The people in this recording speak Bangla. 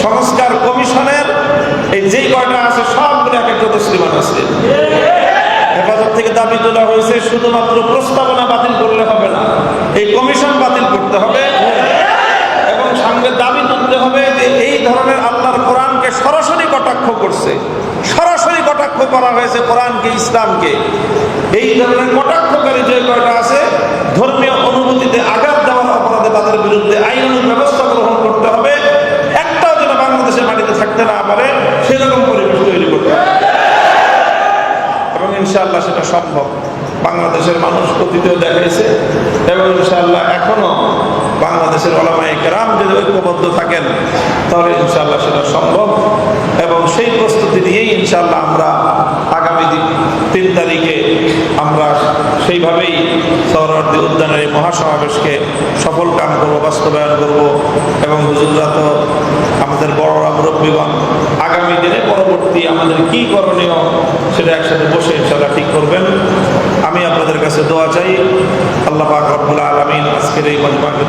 সংস্কার কমিশনের এই যেই কয়টা আছে সবগুলো এক একটা তসলিমান আছে। হেফাজত থেকে দাবি তোলা হয়েছে শুধুমাত্র প্রস্তাবনা বাতিল করলে হবে না, এই কমিশন বাতিল করতে হবে এবং সঙ্গে দাবি তুলতে হবে যে এই ধরনের আল্লাহর কোরআনকে সরাসরি কটাক্ষ করছে, সরাসরি কটাক্ষ করা হয়েছে কোরআনকে, ইসলামকে। এই ধরনের কটাক্ষকারী যে কয়টা আছে ধর্মীয় অনুভূতিতে আঘাত দেওয়ার অপরাধে তাদের বিরুদ্ধে আইনানুগ ব্যবস্থা গ্রহণ করতে হবে। একটাও যেন বাংলাদেশের মাটিতে থাকতে না পারে সেরকম পরিবেশ তৈরি করতে হবে এবং ইনশাআল্লাহ সেটা সম্ভব। বাংলাদেশের মানুষ অতীতেও দেখাইছে এবং ইনশাআল্লাহ এখনো বাংলাদেশের উলামায়ে কেরাম যদি ঐক্যবদ্ধ থাকেন তাহলে ইনশাআল্লাহ সেটা সম্ভব এবং সেই প্রস্তুতি নিয়েই ইনশাআল্লাহ আমরা আগামী 3 তারিখে আমরা সেইভাবেই সোহরাওয়ার্দী উদ্যানের এই মহাসমাবেশকে সফল কাম করবো, বাস্তবায়ন করবো এবং হুজুররা তো আমাদের বড়রা মুরব্বীগণ আগামী দিনে পরবর্তী আমাদের কি করণীয় সেটা একসাথে বসে ইনশাআল্লাহ ঠিক করবেন। আমি আপনাদের কাছে দোয়া চাই, আল্লাহ পাক রব্বুল আলামিন আজকের এই মজমাকে